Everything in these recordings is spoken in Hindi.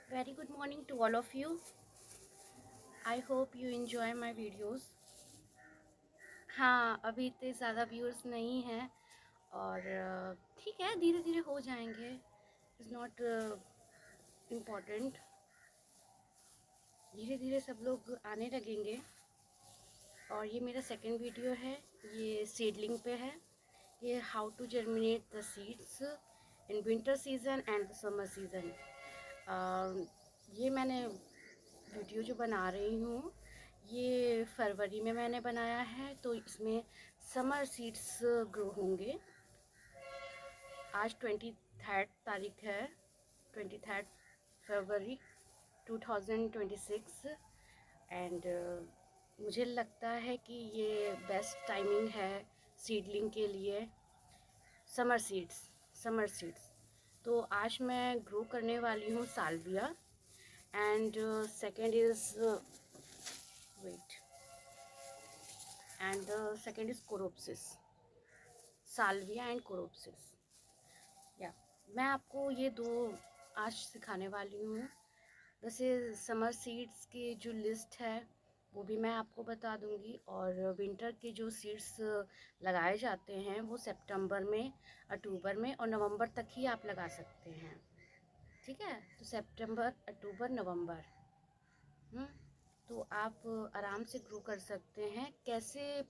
Very good morning to all of you. I hope you enjoy my videos. हाँ, अभी इतने ज़्यादा व्यूअर्स नहीं हैं और ठीक है, धीरे धीरे हो जाएंगे. Is not important. धीरे धीरे सब लोग आने लगेंगे. और ये मेरा सेकंड वीडियो है. ये सीडलिंग पे है. ये how to germinate the seeds in winter season and the summer season. ये मैंने वीडियो जो बना रही हूँ ये फरवरी में मैंने बनाया है, तो इसमें समर सीड्स ग्रो होंगे. आज 23 तारीख है, 23 फरवरी 2026. एंड मुझे लगता है कि ये बेस्ट टाइमिंग है सीडलिंग के लिए. Summer seeds. तो आज मैं ग्रो करने वाली हूँ salvia. And second is wait and the second is coreopsis. Salvia and coreopsis. या मैं आपको ये दो आज सिखाने वाली हूँ. वैसे समर सीड्स की जो लिस्ट है वो भी मैं आपको बता दूंगी, और विंटर के जो सीड्स लगाए जाते हैं वो सितंबर में, अक्टूबर में और नवंबर तक ही आप लगा सकते हैं. ठीक है, तो सितंबर, अक्टूबर, नवंबर. तो आप आराम से ग्रो कर सकते हैं. कैसे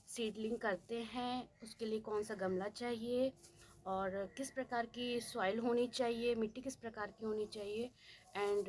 सीडलिंग करते हैं, उसके लिए कौन सा गमला चाहिए और किस प्रकार की सॉइल होनी चाहिए, मिट्टी किस प्रकार की होनी चाहिए, एंड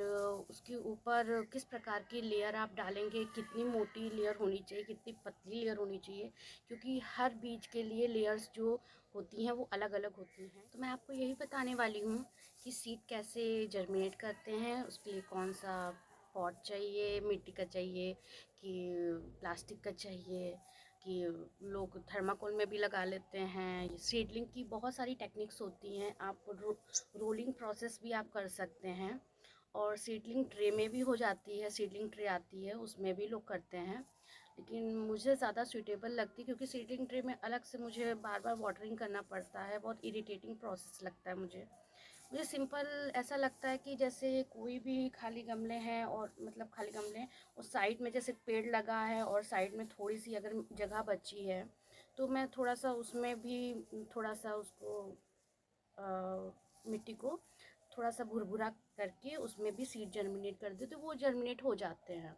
उसके ऊपर किस प्रकार की लेयर आप डालेंगे, कितनी मोटी लेयर होनी चाहिए, कितनी पतली लेयर होनी चाहिए, क्योंकि हर बीज के लिए लेयर्स जो होती हैं वो अलग अलग होती हैं. तो मैं आपको यही बताने वाली हूँ कि सीड कैसे जर्मिनेट करते हैं, उसके लिए कौन सा पॉट चाहिए, मिट्टी का चाहिए कि प्लास्टिक का चाहिए, कि लोग थर्माकोल में भी लगा लेते हैं. सीडलिंग की बहुत सारी टेक्निक्स होती हैं. आप रोलिंग प्रोसेस भी आप कर सकते हैं, और सीडलिंग ट्रे में भी हो जाती है. सीडलिंग ट्रे आती है, उसमें भी लोग करते हैं, लेकिन मुझे ज़्यादा सूटेबल लगती है क्योंकि सीडलिंग ट्रे में अलग से मुझे बार बार वाटरिंग करना पड़ता है. बहुत इरिटेटिंग प्रोसेस लगता है मुझे सिंपल ऐसा लगता है कि जैसे कोई भी खाली गमले हैं, और मतलब खाली गमले हैं और साइड में जैसे पेड़ लगा है और साइड में थोड़ी सी अगर जगह बची है तो मैं थोड़ा सा उसमें भी थोड़ा सा उसको मिट्टी को थोड़ा सा भुरभुरा करके उसमें भी सीड जर्मिनेट कर दे तो वो जर्मिनेट हो जाते हैं.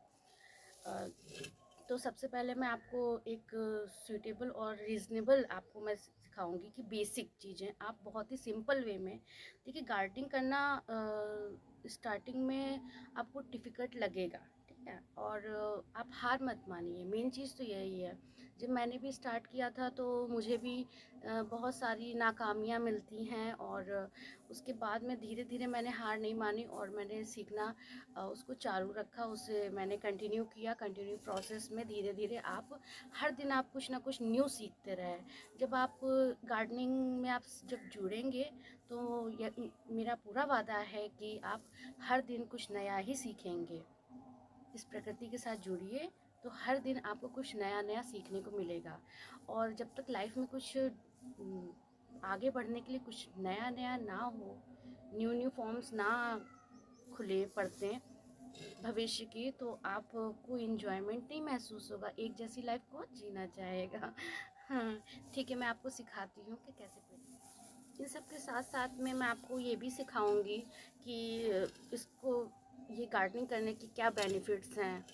तो सबसे पहले मैं आपको एक सूटेबल और रीज़नेबल आपको मैं सिखाऊंगी कि बेसिक चीज़ें आप बहुत ही सिंपल वे में. देखिए, गार्डनिंग करना स्टार्टिंग में आपको डिफ़िकल्ट लगेगा, ठीक है, और आप हार मत मानिए. मेन चीज़ तो यही है. जब मैंने भी स्टार्ट किया था तो मुझे भी बहुत सारी नाकामियाँ मिलती हैं, और उसके बाद में धीरे धीरे मैंने हार नहीं मानी और मैंने सीखना उसको चालू रखा. उसे मैंने कंटिन्यू प्रोसेस में धीरे धीरे आप हर दिन आप कुछ ना कुछ न्यू सीखते रहे. जब आप गार्डनिंग में आप जब जुड़ेंगे तो मेरा पूरा वादा है कि आप हर दिन कुछ नया ही सीखेंगे. इस प्रकृति के साथ जुड़िए तो हर दिन आपको कुछ नया नया सीखने को मिलेगा. और जब तक लाइफ में कुछ आगे बढ़ने के लिए कुछ नया नया ना हो, न्यू फॉर्म्स ना खुले पड़ते भविष्य की, तो आपको इन्जॉयमेंट नहीं महसूस होगा. एक जैसी लाइफ कौन जीना चाहेगा. हाँ, ठीक है, मैं आपको सिखाती हूँ कि कैसे पेड़. इन सब के साथ साथ में मैं आपको ये भी सिखाऊंगी कि इसको ये गार्डनिंग करने की क्या बेनिफिट्स हैं.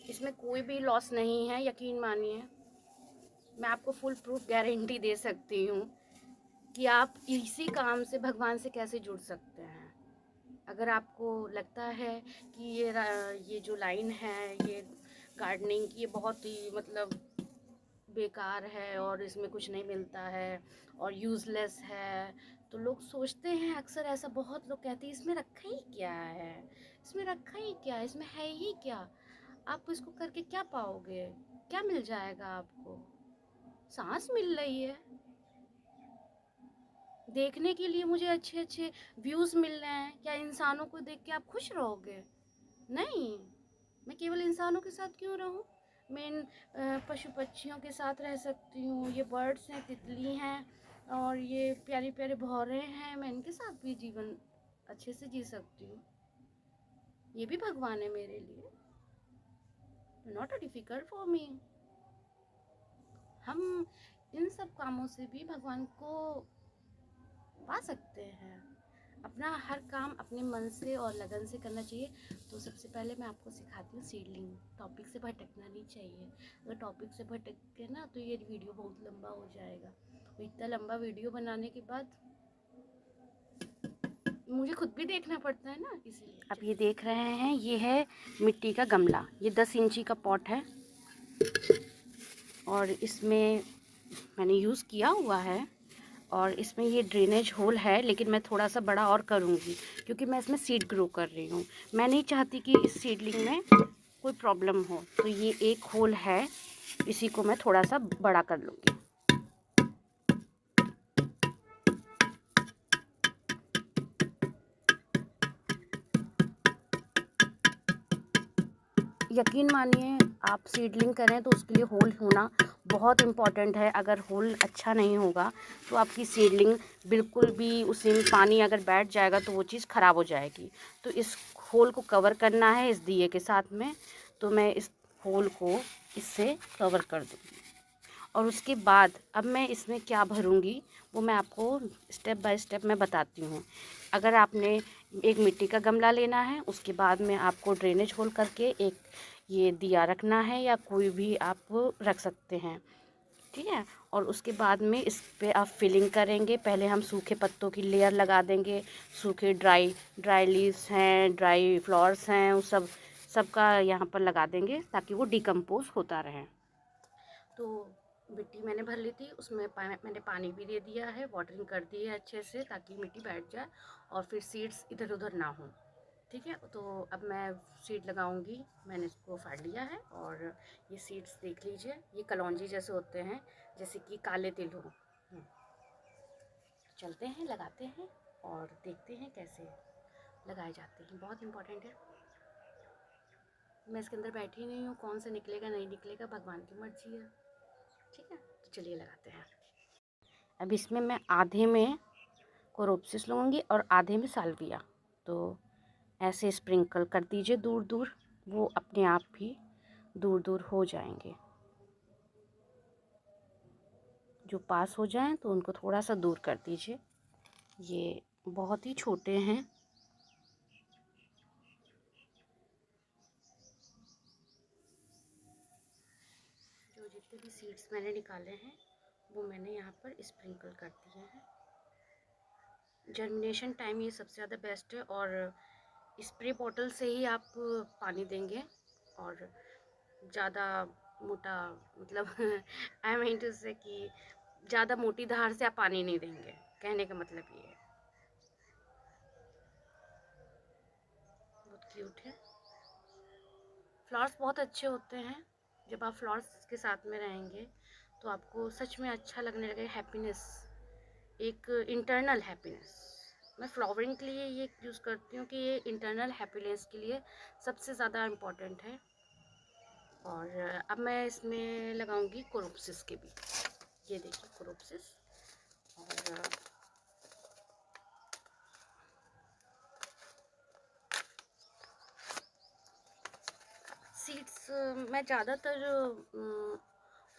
इसमें कोई भी लॉस नहीं है, यकीन मानिए. मैं आपको फुल प्रूफ गारंटी दे सकती हूँ कि आप इसी काम से भगवान से कैसे जुड़ सकते हैं. अगर आपको लगता है कि ये जो लाइन है, ये गार्डनिंग की, ये बहुत ही मतलब बेकार है और इसमें कुछ नहीं मिलता है और यूज़लेस है, तो लोग सोचते हैं अक्सर ऐसा. बहुत लोग कहते हैं इसमें रखा ही क्या है, इसमें रखा ही क्या है, इसमें है ही क्या, आप इसको करके क्या पाओगे, क्या मिल जाएगा आपको. सांस मिल रही है, देखने के लिए मुझे अच्छे अच्छे व्यूज़ मिल रहे हैं. क्या इंसानों को देख के आप खुश रहोगे? नहीं. मैं केवल इंसानों के साथ क्यों रहूं, मैं इन पशु पक्षियों के साथ रह सकती हूँ. ये बर्ड्स हैं, तितली हैं और ये प्यारे प्यारे भौरे हैं, मैं इनके साथ भी जीवन अच्छे से जी सकती हूँ। ये भी भगवान है मेरे लिए, not a difficult for me. हम इन सब कामों से भी भगवान को पा सकते हैं। अपना हर काम अपने मन से और लगन से करना चाहिए। तो सबसे पहले मैं आपको सिखाती हूँ सीडलिंग। टॉपिक से भटकना नहीं चाहिए। अगर टॉपिक से भटक के ना तो ये वीडियो बहुत लंबा हो जाएगा। तो इतना लंबा वीडियो बनाने के बाद मुझे खुद भी देखना पड़ता है ना, इसीलिए। अब ये देख रहे हैं, ये है मिट्टी का गमला। ये 10 इंची का पॉट है और इसमें मैंने यूज़ किया हुआ है। और इसमें ये ड्रेनेज होल है, लेकिन मैं थोड़ा सा बड़ा और करूँगी क्योंकि मैं इसमें सीड ग्रो कर रही हूँ। मैं नहीं चाहती कि इस सीडलिंग में कोई प्रॉब्लम हो, तो ये एक होल है, इसी को मैं थोड़ा सा बड़ा कर लूँगी। यकीन मानिए, आप सीडलिंग करें तो उसके लिए होल होना बहुत इम्पॉर्टेंट है। अगर होल अच्छा नहीं होगा तो आपकी सीडलिंग बिल्कुल भी, उसी में पानी अगर बैठ जाएगा तो वो चीज़ ख़राब हो जाएगी। तो इस होल को कवर करना है इस दिए के साथ में। तो मैं इस होल को इससे कवर कर दूँगी और उसके बाद अब मैं इसमें क्या भरूँगी वो मैं आपको स्टेप बाय स्टेप मैं बताती हूँ। अगर आपने एक मिट्टी का गमला लेना है, उसके बाद में आपको ड्रेनेज होल करके एक ये दिया रखना है, या कोई भी आप रख सकते हैं, ठीक है। और उसके बाद में इस पे आप फिलिंग करेंगे। पहले हम सूखे पत्तों की लेयर लगा देंगे, सूखे ड्राई लीव्स हैं, ड्राई फ्लावर्स हैं, वो सबका यहाँ पर लगा देंगे ताकि वो डिकम्पोज होता रहे। तो मिट्टी मैंने भर ली थी, उसमें मैंने पानी भी दे दिया है, वाटरिंग कर दी है अच्छे से ताकि मिट्टी बैठ जाए और फिर सीड्स इधर उधर ना हो, ठीक है। तो अब मैं सीड लगाऊंगी। मैंने इसको फाड़ लिया है और ये सीड्स देख लीजिए, ये कलौंजी जैसे होते हैं, जैसे कि काले तिल हो। चलते हैं, लगाते हैं और देखते हैं कैसे लगाए जाते हैं। बहुत इम्पोर्टेंट है। मैं इसके अंदर बैठी नहीं हूँ, कौन सा निकलेगा नहीं निकलेगा भगवान की मर्जी है, ठीक है। तो चलिए लगाते हैं। अब इसमें मैं आधे में कोरोप्सिस लूँगी और आधे में साल्विया। तो ऐसे स्प्रिंकल कर दीजिए दूर दूर, वो अपने आप भी दूर दूर हो जाएंगे। जो पास हो जाएं तो उनको थोड़ा सा दूर कर दीजिए। ये बहुत ही छोटे हैं। जो जितने भी सीड्स मैंने निकाले हैं वो मैंने यहाँ पर स्प्रिंकल कर दिए हैं। जर्मिनेशन टाइम ये सबसे ज़्यादा बेस्ट है और स्प्रे बॉटल से ही आप पानी देंगे और ज़्यादा मोटा, मतलब आई मीन टू से कि ज़्यादा मोटी धार से आप पानी नहीं देंगे, कहने का मतलब ये है। बहुत क्यूट है। फ्लावर्स बहुत अच्छे होते हैं। जब आप फ्लावर्स के साथ में रहेंगे तो आपको सच में अच्छा लगने लगेगा। हैप्पीनेस, एक इंटरनल हैप्पीनेस। मैं फ्लावरिंग के लिए ये यूज़ करती हूँ कि ये इंटरनल हैप्पीनेस के लिए सबसे ज़्यादा इम्पॉर्टेंट है। और अब मैं इसमें लगाऊंगी कोरोप्सिस के भी। ये देखिए कोरोप्सिस। और सीड्स मैं ज़्यादातर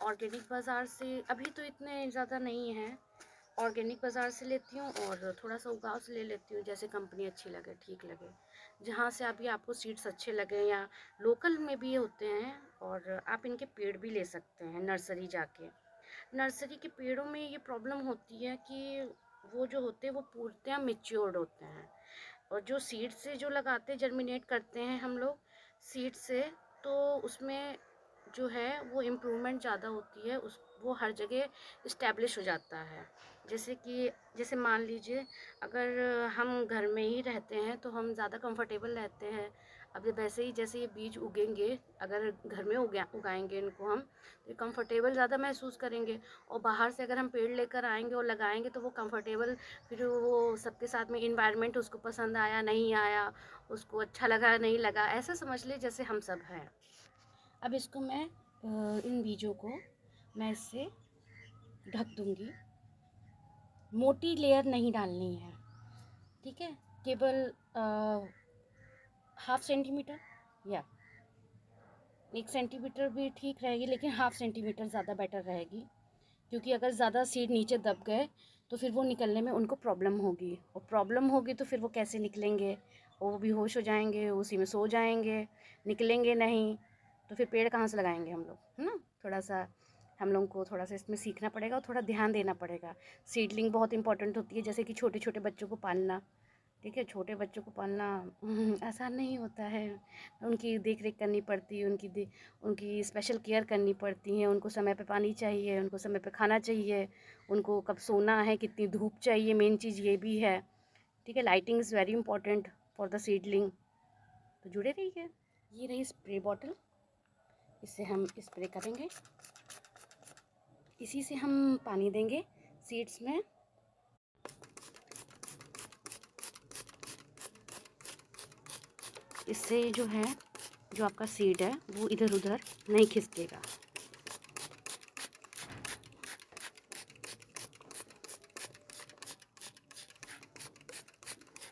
ऑर्गेनिक बाज़ार से, अभी तो इतने ज़्यादा नहीं है, ऑर्गेनिक बाज़ार से लेती हूँ और थोड़ा सा उगाव से ले लेती हूँ, जैसे कंपनी अच्छी लगे, ठीक लगे, जहाँ से अभी आपको सीड्स अच्छे लगे। या लोकल में भी होते हैं और आप इनके पेड़ भी ले सकते हैं नर्सरी जाके। नर्सरी के पेड़ों में ये प्रॉब्लम होती है कि वो जो होते हैं वो पूर्णतः मैच्योर्ड होते हैं, और जो सीड से जो लगाते हैं, जर्मिनेट करते हैं हम लोग सीड से, तो उसमें जो है वो इम्प्रूवमेंट ज़्यादा होती है। उस वो हर जगह इस्टेब्लिश हो जाता है। जैसे मान लीजिए, अगर हम घर में ही रहते हैं तो हम ज़्यादा कंफर्टेबल रहते हैं। अब वैसे ही जैसे ये बीज उगेंगे, अगर घर में उगाएंगे इनको हम, तो कंफर्टेबल ज़्यादा महसूस करेंगे। और बाहर से अगर हम पेड़ लेकर आएंगे और लगाएंगे तो वो कंफर्टेबल, फिर वो सबके साथ में इन्वायरमेंट उसको पसंद आया नहीं आया, उसको अच्छा लगा नहीं लगा, ऐसा समझ ले जैसे हम सब हैं। अब इसको मैं इन बीजों को मैं इससे ढक दूंगी। मोटी लेयर नहीं डालनी है, ठीक है। केवल 1/2 सेंटीमीटर या 1 सेंटीमीटर भी ठीक रहेगी, लेकिन 1/2 सेंटीमीटर ज़्यादा बेटर रहेगी, क्योंकि अगर ज़्यादा सीड नीचे दब गए तो फिर वो निकलने में उनको प्रॉब्लम होगी, और प्रॉब्लम होगी तो फिर वो कैसे निकलेंगे, वो बेहोश हो जाएंगे, उसी में सो जाएंगे, निकलेंगे नहीं, तो फिर पेड़ कहाँ से लगाएंगे हम लोग, है ना। थोड़ा सा हम लोगों को थोड़ा सा इसमें सीखना पड़ेगा और थोड़ा ध्यान देना पड़ेगा। सीडलिंग बहुत इंपॉर्टेंट होती है, जैसे कि छोटे छोटे बच्चों को पालना, ठीक है। छोटे बच्चों को पालना आसान नहीं होता है, उनकी देख रेख करनी पड़ती है, उनकी स्पेशल केयर करनी पड़ती है, उनको समय पे पानी चाहिए, उनको समय पे खाना चाहिए, उनको कब सोना है, कितनी धूप चाहिए, मेन चीज़ ये भी है, ठीक है। Lighting is very important for the seedling. तो जुड़े रहिए। ये रही स्प्रे बॉटल, इससे हम स्प्रे करेंगे, इसी से हम पानी देंगे सीड्स में। इससे जो है, जो आपका सीड है वो इधर उधर नहीं खिसकेगा।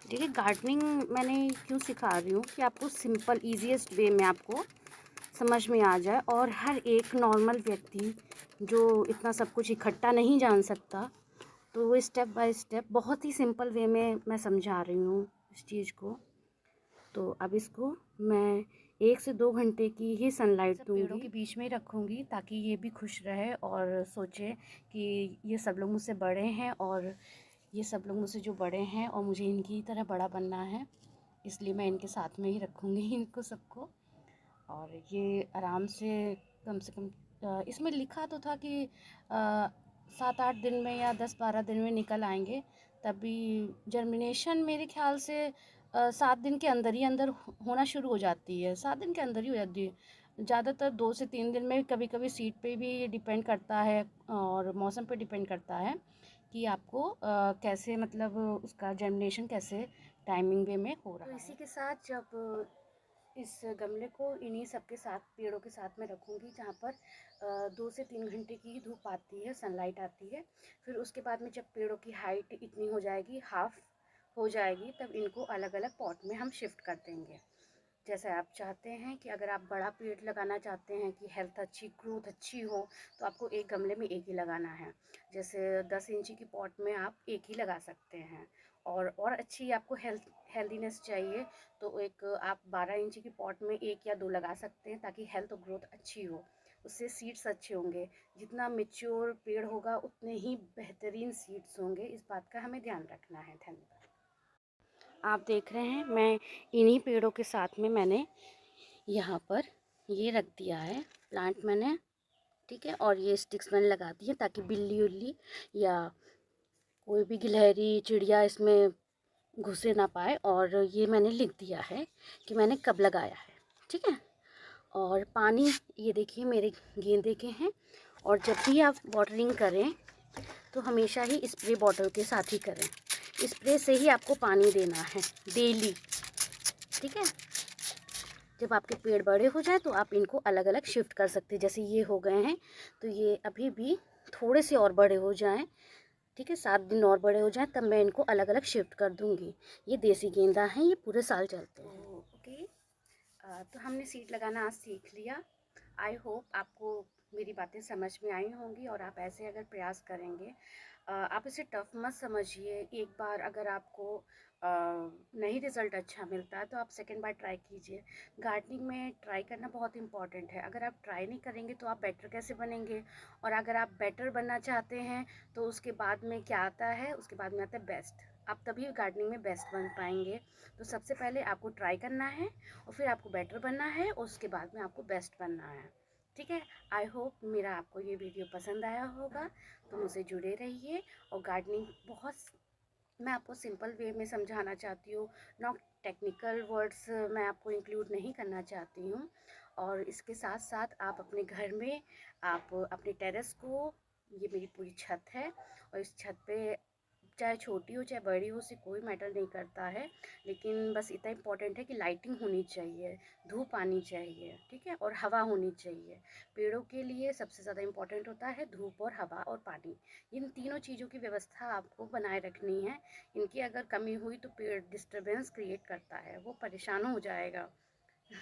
देखिए, गार्डनिंग मैंने क्यों सिखा रही हूँ कि आपको सिंपल ईजीएस्ट वे में आपको समझ में आ जाए, और हर एक नॉर्मल व्यक्ति जो इतना सब कुछ इकट्ठा नहीं जान सकता, तो वो स्टेप बाय स्टेप बहुत ही सिंपल वे में मैं समझा रही हूँ इस चीज़ को। तो अब इसको मैं 1 से 2 घंटे की ही सनलाइट दूँगी, पेड़ों के बीच में ही रखूँगी, ताकि ये भी खुश रहे और सोचे कि ये सब लोग मुझसे बड़े हैं, और ये सब लोग मुझसे जो बड़े हैं और मुझे इनकी तरह बड़ा बनना है, इसलिए मैं इनके साथ में ही रखूँगी इनको सबको। और ये आराम से कम इसमें लिखा तो था कि 7-8 दिन में या 10-12 दिन में निकल आएंगे, तभी जर्मिनेशन मेरे ख्याल से 7 दिन के अंदर ही अंदर होना शुरू हो जाती है, 7 दिन के अंदर ही हो जाती है, ज़्यादातर 2 से 3 दिन में। कभी कभी सीड पे भी डिपेंड करता है और मौसम पे डिपेंड करता है कि आपको कैसे, मतलब उसका जर्मिनेशन कैसे टाइमिंग वे में हो रहा है। तो इसी के साथ जब इस गमले को इन्हीं सब के साथ, पेड़ों के साथ में रखूँगी, जहाँ पर 2 से 3 घंटे की धूप आती है, सनलाइट आती है। फिर उसके बाद में जब पेड़ों की हाइट इतनी हो जाएगी, हाफ हो जाएगी, तब इनको अलग अलग पॉट में हम शिफ्ट कर देंगे। जैसे आप चाहते हैं कि अगर आप बड़ा पेड़ लगाना चाहते हैं कि हेल्थ अच्छी, ग्रोथ अच्छी हो, तो आपको एक गमले में एक ही लगाना है। जैसे 10 इंची की पॉट में आप एक ही लगा सकते हैं, और अच्छी आपको हेल्दीनेस चाहिए तो एक आप 12 इंची की पॉट में 1 या 2 लगा सकते हैं, ताकि हेल्थ और ग्रोथ अच्छी हो, उससे सीड्स अच्छे होंगे। जितना मेच्योर पेड़ होगा उतने ही बेहतरीन सीड्स होंगे, इस बात का हमें ध्यान रखना है। धन्यवाद। आप देख रहे हैं, मैं इन्हीं पेड़ों के साथ में मैंने यहाँ पर ये रख दिया है प्लांट मैंने, ठीक है। और ये स्टिक्स मैंने लगा दी है ताकि बिल्ली उल्ली या कोई भी गिलहरी चिड़िया इसमें घुसे ना पाए। और ये मैंने लिख दिया है कि मैंने कब लगाया है, ठीक है। और पानी ये देखिए मेरे गेंदे के हैं, और जब भी आप वाटरिंग करें तो हमेशा ही स्प्रे बॉटल के साथ ही करें। स्प्रे से ही आपको पानी देना है डेली, ठीक है। जब आपके पेड़ बड़े हो जाए तो आप इनको अलग अलग शिफ्ट कर सकते हैं। जैसे ये हो गए हैं, तो ये अभी भी थोड़े से और बड़े हो जाएं, ठीक है, 7 दिन और बड़े हो जाएं, तब मैं इनको अलग अलग शिफ्ट कर दूंगी। ये देसी गेंदा हैं, ये पूरे साल चलते हैं। ओके, तो हमने सीड लगाना आज सीख लिया। आई होप आपको मेरी बातें समझ में आई होंगी, और आप ऐसे अगर प्रयास करेंगे, आप इसे टफ मत समझिए। एक बार अगर आपको नहीं रिज़ल्ट अच्छा मिलता है तो आप सेकेंड बार ट्राई कीजिए। गार्डनिंग में ट्राई करना बहुत इंपॉर्टेंट है। अगर आप ट्राई नहीं करेंगे तो आप बेटर कैसे बनेंगे, और अगर आप बेटर बनना चाहते हैं तो उसके बाद में क्या आता है, उसके बाद में आता है बेस्ट। आप तभी गार्डनिंग में बेस्ट बन पाएंगे। तो सबसे पहले आपको ट्राई करना है, और फिर आपको बेटर बनना है, और उसके बाद में आपको बेस्ट बनना है, ठीक है। आई होप मेरा आपको ये वीडियो पसंद आया होगा, तो मुझसे जुड़े रहिए। और गार्डनिंग बहुत, मैं आपको सिंपल वे में समझाना चाहती हूँ, नॉट टेक्निकल वर्ड्स मैं आपको इंक्लूड नहीं करना चाहती हूँ। और इसके साथ साथ आप अपने घर में, आप अपने टेरेस को, ये मेरी पूरी छत है, और इस छत पे चाहे छोटी हो चाहे बड़ी हो, उससे कोई मैटर नहीं करता है, लेकिन बस इतना इम्पोर्टेंट है कि लाइटिंग होनी चाहिए, धूप आनी चाहिए, ठीक है, और हवा होनी चाहिए। पेड़ों के लिए सबसे ज़्यादा इम्पोर्टेंट होता है धूप और हवा और पानी। इन तीनों चीज़ों की व्यवस्था आपको बनाए रखनी है। इनकी अगर कमी हुई तो पेड़ डिस्टर्बेंस क्रिएट करता है, वो परेशान हो जाएगा।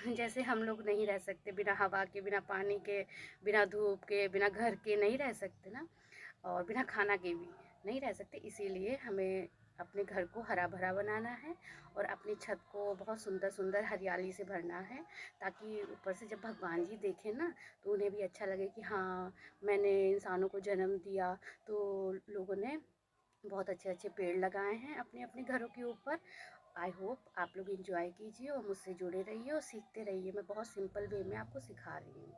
जैसे हम लोग नहीं रह सकते बिना हवा के, बिना पानी के, बिना धूप के, बिना घर के नहीं रह सकते ना, और बिना खाना के भी नहीं रह सकते। इसीलिए हमें अपने घर को हरा भरा बनाना है और अपनी छत को बहुत सुंदर सुंदर हरियाली से भरना है, ताकि ऊपर से जब भगवान जी देखें ना तो उन्हें भी अच्छा लगे कि हाँ, मैंने इंसानों को जन्म दिया। तो लोगों ने बहुत अच्छे अच्छे पेड़ लगाए हैं अपने अपने घरों के ऊपर। आई होप आप लोग इंजॉय कीजिए और मुझसे जुड़े रहिए और सीखते रहिए। मैं बहुत सिंपल वे में आपको सिखा रही हूँ।